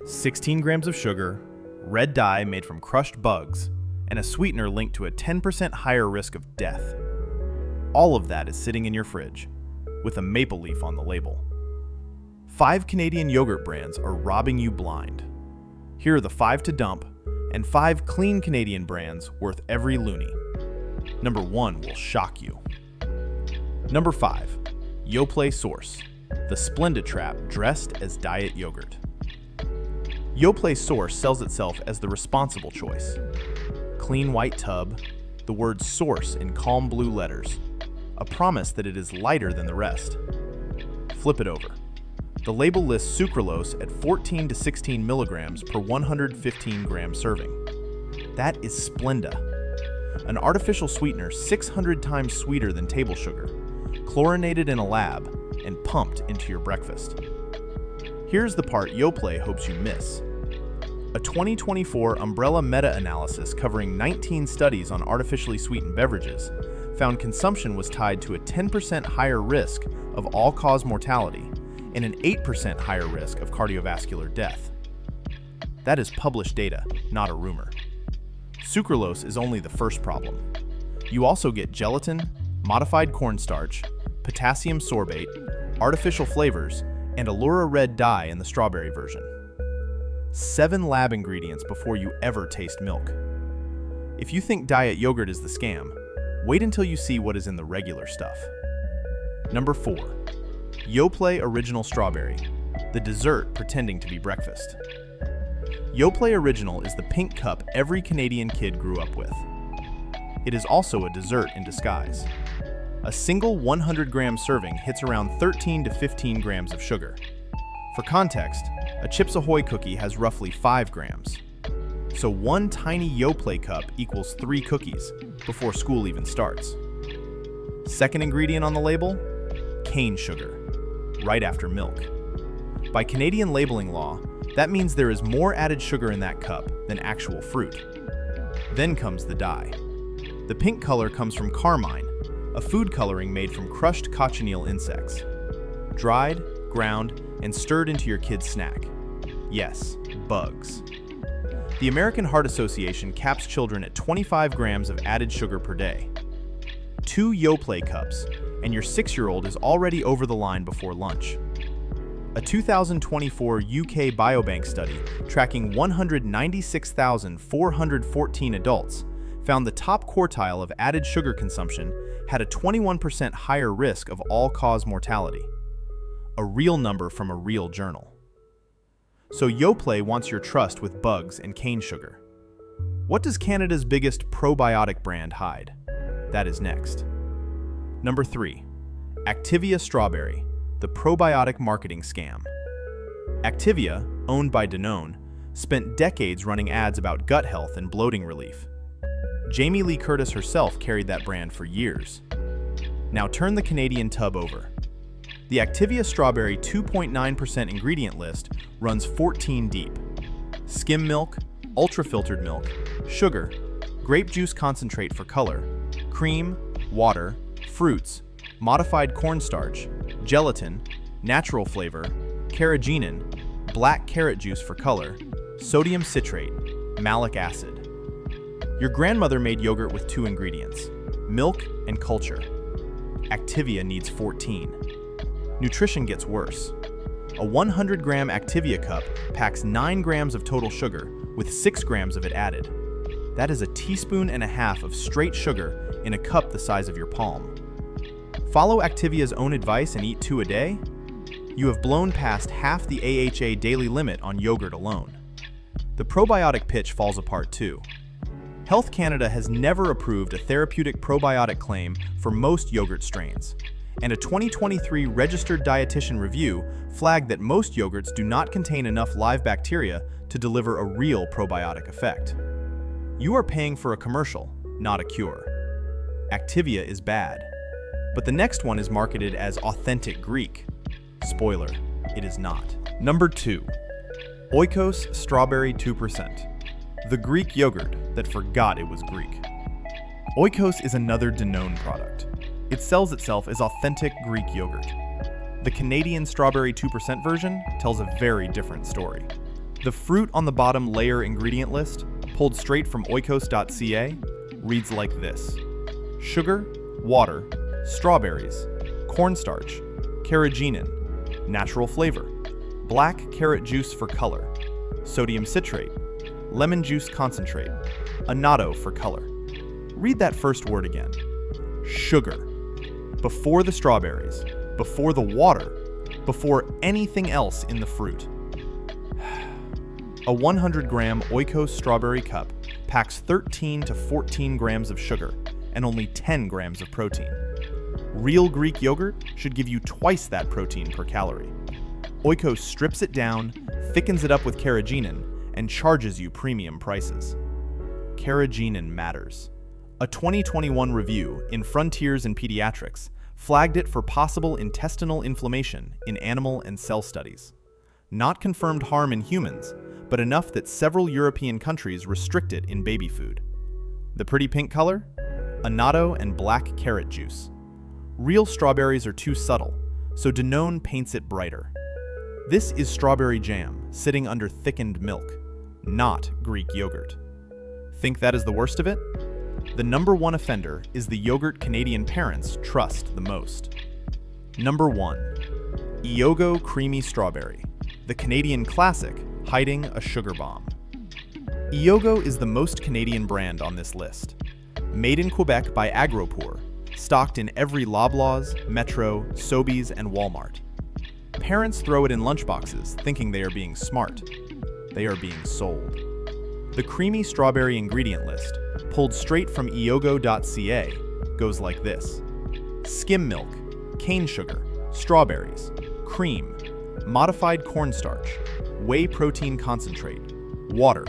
16 grams of sugar, red dye made from crushed bugs, and a sweetener linked to a 10% higher risk of death. All of that is sitting in your fridge, with a maple leaf on the label. 5 Canadian yogurt brands are robbing you blind. Here are the 5 to dump, and 5 clean Canadian brands worth every loonie. Number 1 will shock you. Number 5, Yoplait Source, the Splenda Trap dressed as diet yogurt. Yoplait Source sells itself as the responsible choice. Clean white tub, the word source in calm blue letters, a promise that it is lighter than the rest. Flip it over. The label lists sucralose at 14 to 16 milligrams per 115 gram serving. That is Splenda, an artificial sweetener 600 times sweeter than table sugar, chlorinated in a lab and pumped into your breakfast. Here's the part Yoplait hopes you miss. A 2024 umbrella meta-analysis covering 19 studies on artificially sweetened beverages found consumption was tied to a 10% higher risk of all-cause mortality and an 8% higher risk of cardiovascular death. That is published data, not a rumor. Sucralose is only the first problem. You also get gelatin, modified cornstarch, potassium sorbate, artificial flavors, and Allura red dye in the strawberry version. 7 lab ingredients before you ever taste milk. If you think diet yogurt is the scam, wait until you see what is in the regular stuff. Number 4, Yoplait Original Strawberry, the dessert pretending to be breakfast. Yoplait Original is the pink cup every Canadian kid grew up with. It is also a dessert in disguise. A single 100-gram serving hits around 13 to 15 grams of sugar. For context, a Chips Ahoy cookie has roughly 5 grams. So one tiny Yoplait cup equals 3 cookies before school even starts. Second ingredient on the label? Cane sugar, right after milk. By Canadian labeling law, that means there is more added sugar in that cup than actual fruit. Then comes the dye. The pink color comes from carmine, a food coloring made from crushed cochineal insects. Dried, ground, and stirred into your kid's snack. Yes, bugs. The American Heart Association caps children at 25 grams of added sugar per day. 2 Yoplait cups, and your 6-year-old is already over the line before lunch. A 2024 UK Biobank study tracking 196,414 adults found the top quartile of added sugar consumption had a 21% higher risk of all-cause mortality. A real number from a real journal. So Yoplait wants your trust with bugs and cane sugar. What does Canada's biggest probiotic brand hide? That is next. Number 3, Activia Strawberry, the probiotic marketing scam. Activia, owned by Danone, spent decades running ads about gut health and bloating relief. Jamie Lee Curtis herself carried that brand for years. Now turn the Canadian tub over. The Activia Strawberry 2.9% ingredient list runs 14 deep. Skim milk, ultra-filtered milk, sugar, grape juice concentrate for color, cream, water, fruits, modified cornstarch, gelatin, natural flavor, carrageenan, black carrot juice for color, sodium citrate, malic acid. Your grandmother made yogurt with 2 ingredients, milk and culture. Activia needs 14. Nutrition gets worse. A 100-gram Activia cup packs 9 grams of total sugar with 6 grams of it added. That is a teaspoon and a half of straight sugar in a cup the size of your palm. Follow Activia's own advice and eat 2 a day? You have blown past half the AHA daily limit on yogurt alone. The probiotic pitch falls apart too. Health Canada has never approved a therapeutic probiotic claim for most yogurt strains, and a 2023 registered dietitian review flagged that most yogurts do not contain enough live bacteria to deliver a real probiotic effect. You are paying for a commercial, not a cure. Activia is bad. But the next one is marketed as authentic Greek. Spoiler, it is not. Number 2, Oikos Strawberry 2%, the Greek yogurt that forgot it was Greek. Oikos is another Danone product. It sells itself as authentic Greek yogurt. The Canadian Strawberry 2% version tells a very different story. The fruit on the bottom layer ingredient list, pulled straight from oikos.ca, reads like this: sugar, water, strawberries, cornstarch, carrageenan, natural flavor, black carrot juice for color, sodium citrate, lemon juice concentrate, annatto for color. Read that first word again. Sugar. Before the strawberries, before the water, before anything else in the fruit. A 100-gram Oikos strawberry cup packs 13 to 14 grams of sugar and only 10 grams of protein. Real Greek yogurt should give you twice that protein per calorie. Oikos strips it down, thickens it up with carrageenan, and charges you premium prices. Carrageenan matters. A 2021 review in Frontiers in Pediatrics flagged it for possible intestinal inflammation in animal and cell studies. Not confirmed harm in humans, but enough that several European countries restrict it in baby food. The pretty pink color? Annatto and black carrot juice. Real strawberries are too subtle, so Danone paints it brighter. This is strawberry jam sitting under thickened milk, not Greek yogurt. Think that is the worst of it? The number one offender is the yogurt Canadian parents trust the most. Number 1. Iogo Creamy Strawberry, the Canadian classic hiding a sugar bomb. Iogo is the most Canadian brand on this list. Made in Quebec by Agropour, stocked in every Loblaws, Metro, Sobeys, and Walmart. Parents throw it in lunchboxes thinking they are being smart. They are being sold. The creamy strawberry ingredient list, pulled straight from iogo.ca, goes like this: skim milk, cane sugar, strawberries, cream, modified cornstarch, whey protein concentrate, water,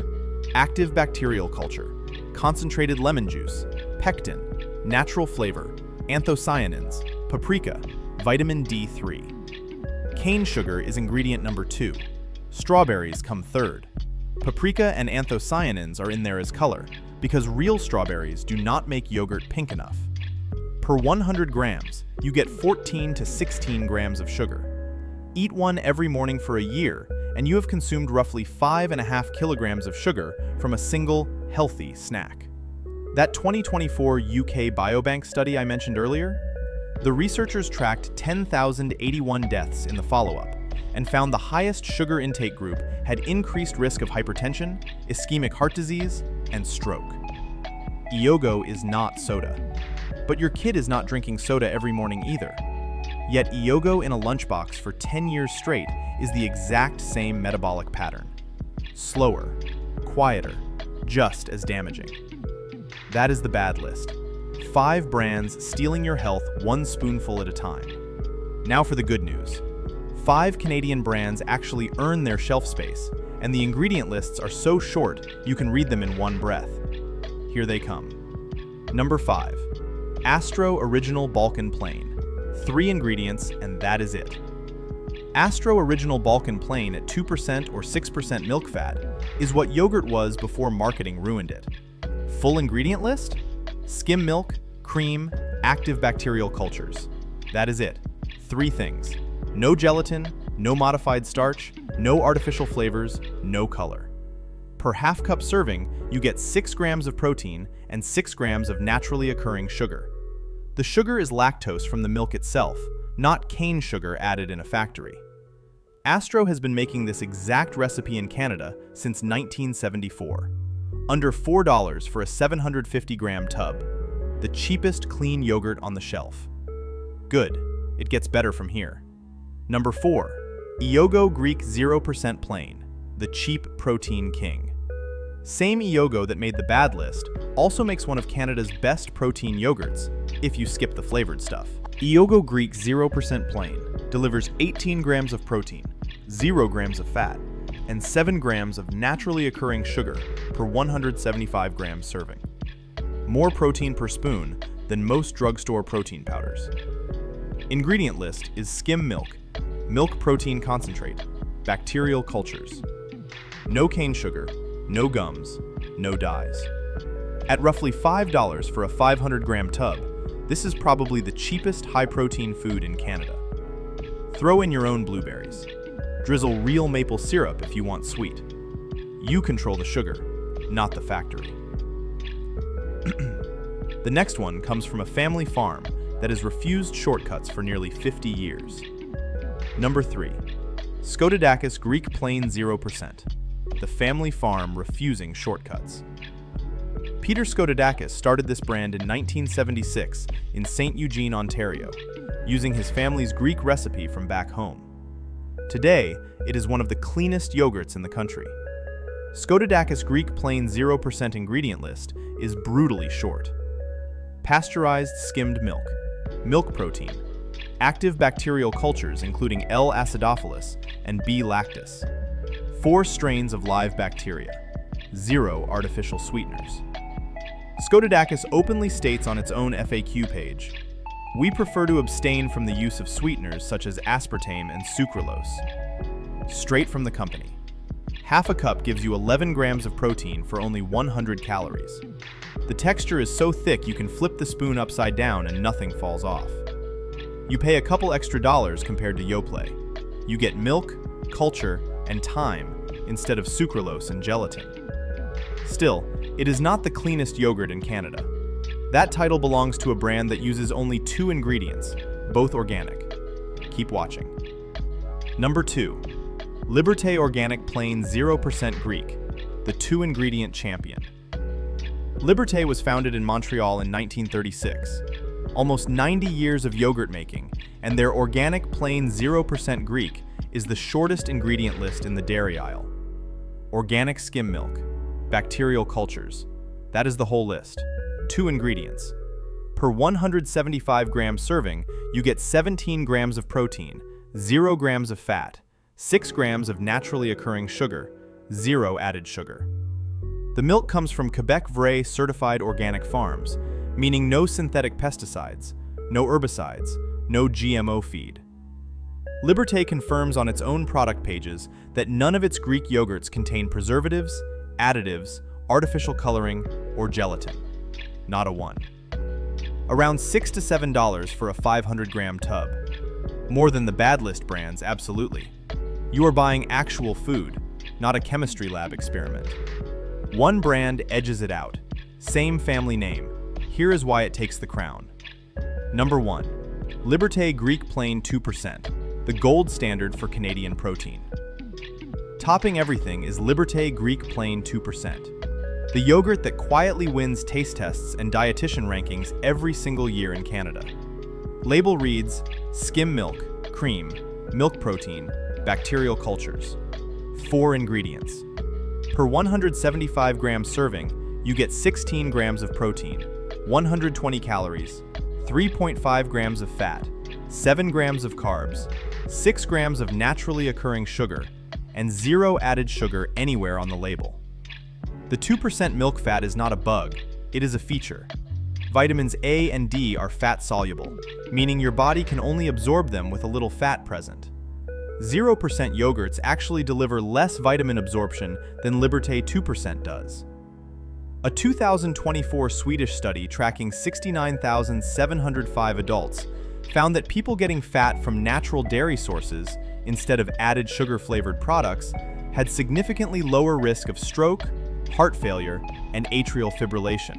active bacterial culture, concentrated lemon juice, pectin, natural flavor, anthocyanins, paprika, vitamin D3. Cane sugar is ingredient number 2. Strawberries come third. Paprika and anthocyanins are in there as color, because real strawberries do not make yogurt pink enough. Per 100 grams, you get 14 to 16 grams of sugar. Eat one every morning for a year, and you have consumed roughly 5.5 kilograms of sugar from a single, healthy snack. That 2024 UK Biobank study I mentioned earlier? The researchers tracked 10,081 deaths in the follow-up and found the highest sugar intake group had increased risk of hypertension, ischemic heart disease, and stroke. Iogo is not soda. But your kid is not drinking soda every morning either. Yet Iogo in a lunchbox for 10 years straight is the exact same metabolic pattern. Slower, quieter, just as damaging. That is the bad list. 5 brands stealing your health one spoonful at a time. Now for the good news. 5 Canadian brands actually earn their shelf space, and the ingredient lists are so short you can read them in one breath. Here they come. Number 5. Astro Original Balkan Plain. 3 ingredients, and that is it. Astro Original Balkan Plain at 2% or 6% milk fat is what yogurt was before marketing ruined it. Full ingredient list? Skim milk, cream, active bacterial cultures. That is it. 3 things. No gelatin, no modified starch, no artificial flavors, no color. Per half cup serving, you get 6 grams of protein and 6 grams of naturally occurring sugar. The sugar is lactose from the milk itself, not cane sugar added in a factory. Astro has been making this exact recipe in Canada since 1974. Under $4 for a 750-gram tub. The cheapest clean yogurt on the shelf. Good, it gets better from here. Number 4. Iogo Greek 0% Plain, the cheap protein king. Same Iogo that made the bad list also makes one of Canada's best protein yogurts, if you skip the flavored stuff. Iogo Greek 0% Plain delivers 18 grams of protein, 0 grams of fat, and 7 grams of naturally occurring sugar per 175 grams serving. More protein per spoon than most drugstore protein powders. Ingredient list is skim milk, milk protein concentrate, bacterial cultures. No cane sugar, no gums, no dyes. At roughly $5 for a 500-gram tub, this is probably the cheapest high-protein food in Canada. Throw in your own blueberries. Drizzle real maple syrup if you want sweet. You control the sugar, not the factory. The next one comes from a family farm that has refused shortcuts for nearly 50 years. Number 3. Scotadakis Greek Plain 0%. The family farm refusing shortcuts. Peter Scotadakis started this brand in 1976 in St. Eugene, Ontario, using his family's Greek recipe from back home. Today, it is one of the cleanest yogurts in the country. Scotadakis Greek Plain 0% ingredient list is brutally short. Pasteurized skimmed milk, milk protein, active bacterial cultures including L. acidophilus and B. lactis, 4 strains of live bacteria, 0 artificial sweeteners. Scotadakis openly states on its own FAQ page, "We prefer to abstain from the use of sweeteners such as aspartame and sucralose." Straight from the company. Half a cup gives you 11 grams of protein for only 100 calories. The texture is so thick you can flip the spoon upside down and nothing falls off. You pay a couple extra dollars compared to Yoplait. You get milk, culture, and thyme instead of sucralose and gelatin. Still, it is not the cleanest yogurt in Canada. That title belongs to a brand that uses only 2 ingredients, both organic. Keep watching. Number 2. Liberté Organic Plain 0% Greek, the 2-ingredient champion. Liberté was founded in Montreal in 1936. Almost 90 years of yogurt making, and their organic plain 0% Greek is the shortest ingredient list in the dairy aisle. Organic skim milk, bacterial cultures, that is the whole list. 2 ingredients. Per 175-gram serving, you get 17 grams of protein, 0 grams of fat, 6 grams of naturally occurring sugar, 0 added sugar. The milk comes from Quebec Vrai certified organic farms, meaning no synthetic pesticides, no herbicides, no GMO feed. Liberté confirms on its own product pages that none of its Greek yogurts contain preservatives, additives, artificial coloring, or gelatin. Not a one. Around $6 to $7 for a 500-gram tub. More than the bad list brands, absolutely. You are buying actual food, not a chemistry lab experiment. One brand edges it out. Same family name. Here is why it takes the crown. Number 1. Liberté Greek Plain 2%, the gold standard for Canadian protein. Topping everything is Liberté Greek Plain 2%, the yogurt that quietly wins taste tests and dietitian rankings every single year in Canada. Label reads, skim milk, cream, milk protein, bacterial cultures. 4 ingredients. Per 175-gram serving, you get 16 grams of protein, 120 calories, 3.5 grams of fat, 7 grams of carbs, 6 grams of naturally occurring sugar, and 0 added sugar anywhere on the label. The 2% milk fat is not a bug, it is a feature. Vitamins A and D are fat-soluble, meaning your body can only absorb them with a little fat present. 0% yogurts actually deliver less vitamin absorption than Liberté 2% does. A 2024 Swedish study tracking 69,705 adults found that people getting fat from natural dairy sources instead of added sugar-flavored products had significantly lower risk of stroke, heart failure, and atrial fibrillation.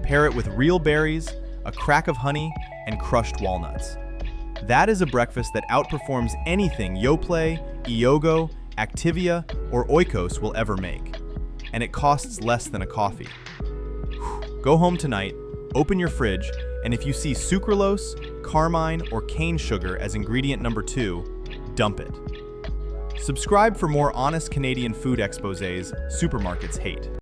Pair it with real berries, a crack of honey, and crushed walnuts. That is a breakfast that outperforms anything Yoplait, Iogo, Activia, or Oikos will ever make. And it costs less than a coffee. Go home tonight, open your fridge, and if you see sucralose, carmine, or cane sugar as ingredient number 2, dump it. Subscribe for more honest Canadian food exposés supermarkets hate.